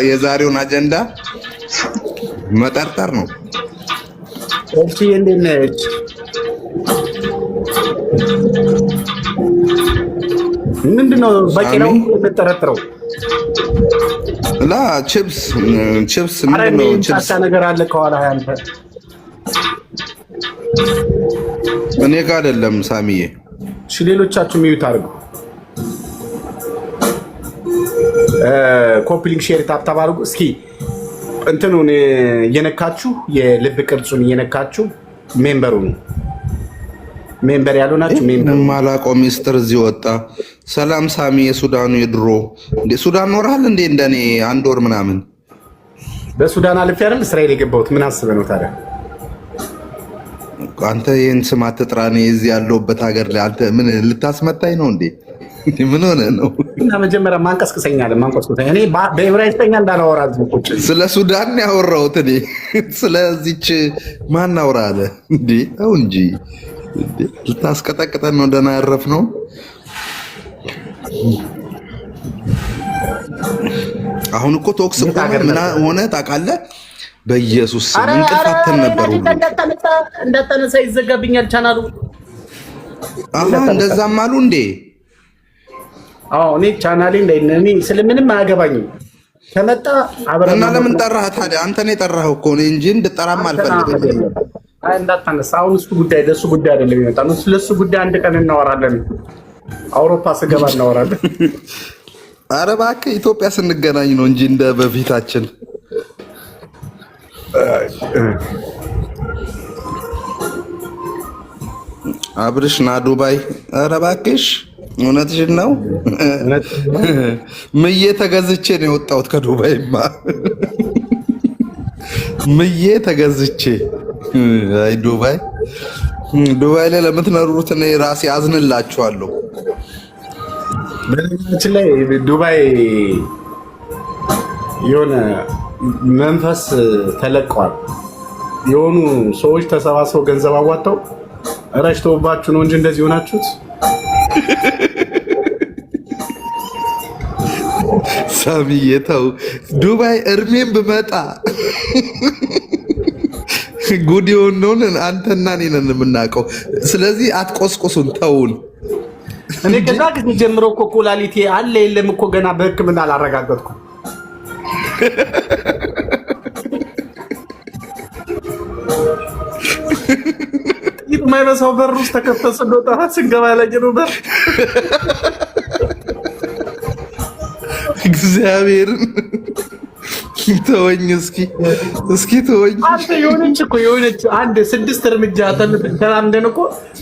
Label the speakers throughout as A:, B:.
A: የዛሬውን አጀንዳ መጠርጠር ነው።
B: እሺ እንዴት ነች? ምንድነው በቂ ነው የምጠረጥረው?
A: ላ ቺፕስ ምንድነው?
B: ቺፕስ ነገር አለ ከኋላ ያንተ።
A: እኔ ጋር አይደለም ሳሚዬ።
B: እሺ ሌሎቻችሁ ሚዩት አድርጉ። ኮፒ ሊንክ ሼር ታፕ አድርጉ። እስኪ እንትኑን እየነካችሁ የልብ ቅርጹን እየነካችሁ ሜምበር ያልሆናችሁ ሜምበር
A: ማላቆ ሚስጥር እዚህ ወጣ። ሰላም ሳሚ የሱዳኑ የድሮ እንደ ሱዳን ኖርሃል እንዴ? እንደኔ አንድ ወር ምናምን
B: በሱዳን አልፌ አይደል እስራኤል የገባሁት። ምን አስበህ ነው ታዲያ?
A: አንተ ይሄን ስም አትጥራ። እኔ እዚህ ያለሁበት ሀገር ላይ አንተ ምን ልታስመታኝ ነው እንዴ? ምን ሆነ ነው?
B: እና መጀመሪያ ማንቀስቀሰኛል። እኔ በዕብራይስጥኛ እንዳላወራ ቁጭ
A: ስለ ሱዳን ያወራሁት እኔ ስለዚች ማን አውራ አለ እንዴ? ተው እንጂ ልታስቀጠቅጠን ነው። ደህና ያረፍ ነው። አሁን እኮ ቶክስ ምን ሆነ ታውቃለህ? በኢየሱስ እንቅፋተን ነበር ሁሉ
B: እንዳታነሳ ይዘጋብኛል ቻናሉ።
A: እንደዛም አሉ እንዴ?
B: አዎ እኔ ቻናሌ እኔ ስለምንም አያገባኝም። ከመጣ አብረን
A: እና ለምን ጠራህ ታዲያ? አንተ ነው የጠራኸው እኮ እኔ እንጂ እንድጠራም አልፈልግም።
B: አይ እንዳታነሳ። አሁን እሱ ጉዳይ ደሱ ጉዳይ አይደለም የሚመጣው። ስለሱ ጉዳይ አንድ ቀን እናወራለን። አውሮፓ ስገባ እናወራለን።
A: ኧረ እባክህ ኢትዮጵያ ስንገናኝ ነው እንጂ እንደ በፊታችን አብርሽ ና ዱባይ። ኧረ እባክሽ እውነትሽን ነው። ምዬ ተገዝቼ ነው የወጣሁት ከዱባይማ። ምዬ ተገዝቼ። አይ ዱባይ ላይ ለምትኖሩት እኔ ራሴ አዝንላችኋለሁ።
B: በነገራችን ላይ ዱባይ የሆነ መንፈስ ተለቀዋል። የሆኑ ሰዎች ተሰባስበው ገንዘብ አዋጣው ረሽተውባችሁ ነው እንጂ እንደዚህ ሆናችሁት።
A: ሳሚዬ ተው። ዱባይ እርሜን ብመጣ ጉድ የሆነውን አንተና እኔ ነን የምናውቀው። ስለዚህ አትቆስቁሱን፣ ተውን።
B: እኔ ከዛ ጊዜ ጀምሮ እኮ ኩላሊቴ አለ የለም እኮ ገና በሕክምና አላረጋገጥኩም። የማይበሳው በር ውስጥ ተከፍተህ ስንወጣ ስንገባ ያለየነው በር
A: እግዚአብሔርን ተወኝ። እስኪ ተወኝ።
B: አንተ የሆነች አንድ 6 እርምጃ ተራምደን እኮ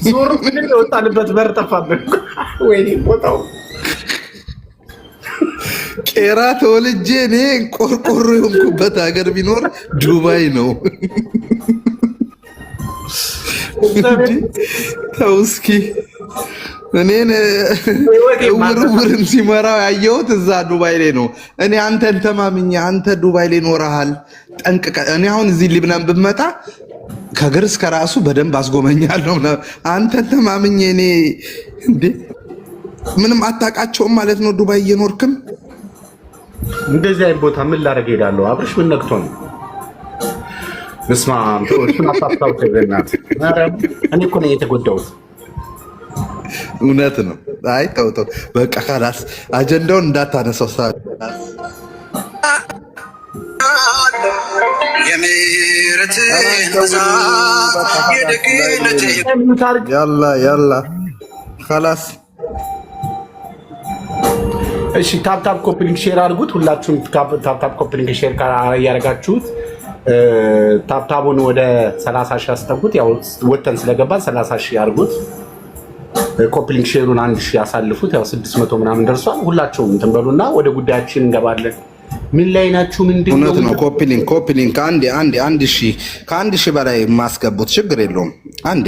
B: ዞር ብለን የወጣንበት በር ጠፋብን። ወይኔ ቦታው
A: ቄራ ተወልጄ እኔ ቆርቆሮ የሆንኩበት ሀገር ቢኖር ዱባይ ነው። ተው እስኪ። እኔን ውርውርን ሲመራው ያየሁት እዛ ዱባይ ላይ ነው። እኔ አንተን ተማምኜ አንተ ዱባይ ላይ ኖረሃል ጠንቅቀህ። እኔ አሁን እዚህ ሊብናን ብመጣ ከግር እስከ ራሱ በደንብ አስጎመኛለሁ። አንተን ተማምኜ እኔ እንዴ ምንም አታውቃቸውም ማለት ነው። ዱባይ እየኖርክም
B: እንደዚህ አይነት ቦታ ምን ላደርግ ሄዳለሁ? አብርሽ ምን ነክቶ ነው? እስማም እሱን አታስታውስ። እኔ እኮ ነኝ የተጎዳሁት።
A: እውነት ነው። አይ ተው በቃ ካላስ አጀንዳውን እንዳታነሳው። ያላ ካላስ
B: እሺ። ታፕታፕ ኮፕሊንግ ሼር አድርጉት። ሁላችሁም ታፕታፕ ኮፕሊንግ ሼር ያደረጋችሁት ታፕታቡን ወደ 30 ሺህ አስጠጉት። ያው ወተን ስለገባን 30 ሺህ አድርጉት። ኮፕሊንግ ሼሩን 1 ሺህ ያሳልፉት። ያው 600 ምናምን ደርሷል። ሁላችሁም እንትን በሉና ወደ ጉዳያችን እንገባለን። ምን ላይ ናችሁ? ምንድን ነው?
A: እውነት ነው። ኮፕሊንግ አንድ ሺህ በላይ ማስገቡት ችግር የለውም። አንዴ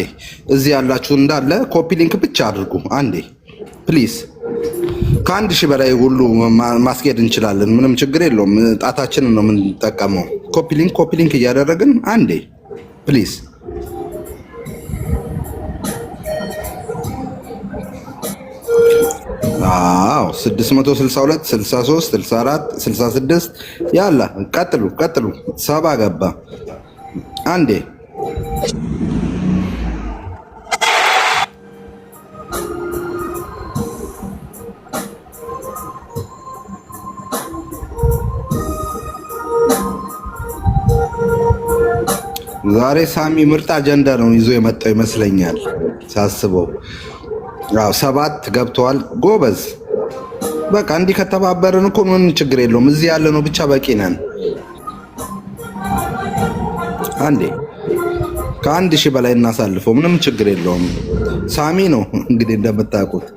A: እዚህ ያላችሁ እንዳለ ኮፕሊንግ ብቻ አድርጉ። አንዴ ፕሊዝ። ከ1 ሺህ በላይ ሁሉ ማስኬድ እንችላለን። ምንም ችግር የለውም። ጣታችንን ነው የምንጠቀመው። ኮፕሊንግ እያደረግን አንዴ ፕሊዝ። አዎ 662 63 64 66 ያላ ቀጥሉ ሰባ ገባ አንዴ ዛሬ ሳሚ ምርጥ አጀንዳ ነው ይዞ የመጣው ይመስለኛል ሳስበው። አዎ 7 ገብተዋል። ጎበዝ በቃ እንዲህ ከተባበርን እኮ ምን ችግር የለውም። እዚህ ያለ ነው ብቻ በቂ ነን። አንዴ ከ1000 በላይ እናሳልፈው ምንም ችግር የለውም። ሳሚ ነው እንግዲህ እንደምታውቁት።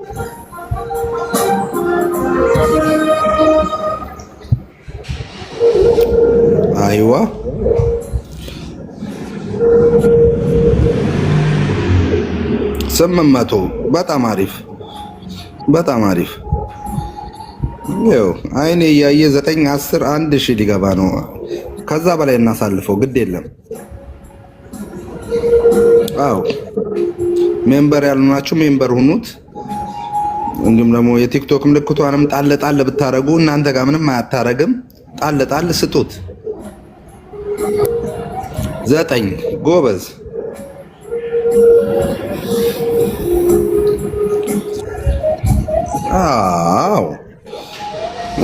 A: አይዋ 800 በጣም አሪፍ ይኸው አይኔ እያየ 9 10 1000 ሊገባ ነው። ከዛ በላይ እናሳልፈው ግድ የለም። አዎ ሜምበር ያልሆናችሁ ሜምበር ሁኑት። እንዲሁም ደግሞ የቲክቶክ ምልክቷንም ጣል ብታረጉ እናንተ ጋር ምንም አያታረግም። ጣል ስጡት። 9 ጎበዝ አዎ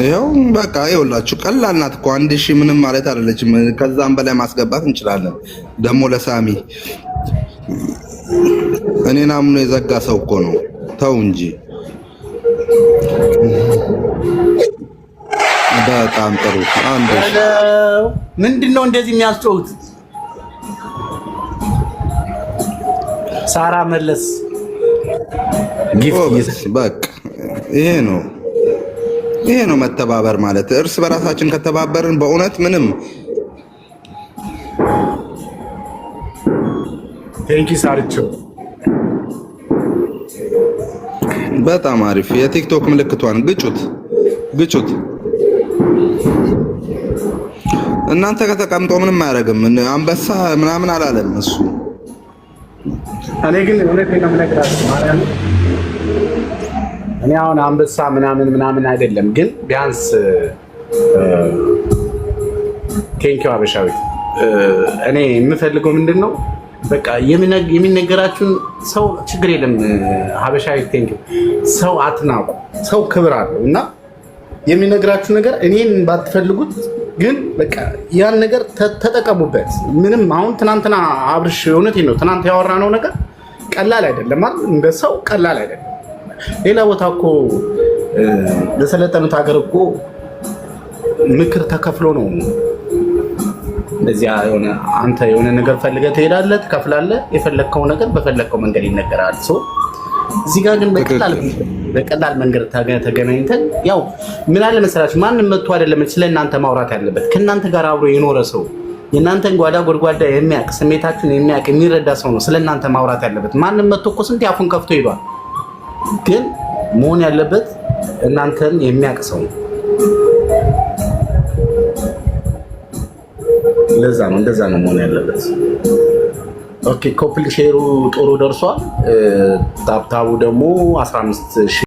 A: ይኸው በቃ ይኸውላችሁ ቀላል ናት እኮ 1000 ምንም ማለት አይደለችም። ከዛም በላይ ማስገባት እንችላለን። ደግሞ ለሳሚ እኔን አምኖ የዘጋ ሰው እኮ ነው። ተው እንጂ በጣም ጥሩ።
B: ምንድነው እንደዚህ የሚያስጨውት? ሳራ መለስ ጊፍት
A: በቃ ይሄ ነው መተባበር ማለት። እርስ በራሳችን ከተባበርን በእውነት ምንም
B: ቴንኪ ሳርቾ
A: በጣም አሪፍ። የቲክቶክ ምልክቷን ግጩት። እናንተ ከተቀምጦ ምንም አያደርግም። አንበሳ ምናምን አላለም እሱ።
B: እኔ ግን እውነቴን ነው የምነግራችሁ ማርያም። እኔ አሁን አንበሳ ምናምን አይደለም፣ ግን ቢያንስ ቴንኪው አበሻዊት። እኔ የምፈልገው ምንድነው በቃ የሚነገራችሁን ሰው ችግር የለም ሀበሻዊት ቴንኪው። ሰው አትናቁ። ሰው ክብር አለው እና የሚነግራችሁ ነገር እኔን ባትፈልጉት ግን በቃ ያን ነገር ተጠቀሙበት። ምንም አሁን ትናንትና አብርሽ እውነቴን ነው ትናንት ያወራነው ነገር ቀላል አይደለም አይደል? እንደ ሰው ቀላል አይደለም። ሌላ ቦታ እኮ ለሰለጠኑት ሀገር እኮ ምክር ተከፍሎ ነው እንደዚያ የሆነ አንተ የሆነ ነገር ፈልገህ ትሄዳለህ፣ ትከፍላለህ፣ የፈለግከው ነገር በፈለግከው መንገድ ይነገራል። እዚህ ጋር ግን በቀላል መንገድ ተገናኝተን ያው ምን አለ መሰላችሁ ማንም መጥቶ አይደለም ስለእናንተ ማውራት ያለበት። ከእናንተ ጋር አብሮ የኖረ ሰው የእናንተን ጓዳ ጎድጓዳ የሚያውቅ ስሜታችሁን የሚያውቅ የሚረዳ ሰው ነው ስለእናንተ ማውራት ያለበት። ማንም መጥቶ እኮ ስንት ያፉን ከፍቶ ሄዷል። ግን መሆን ያለበት እናንተን የሚያውቅ ሰው ነው። እንደዛ ነው መሆን ያለበት። ኦኬ ኮፕል ሼሩ ጥሩ ደርሷል። ታብታቡ ደግሞ 15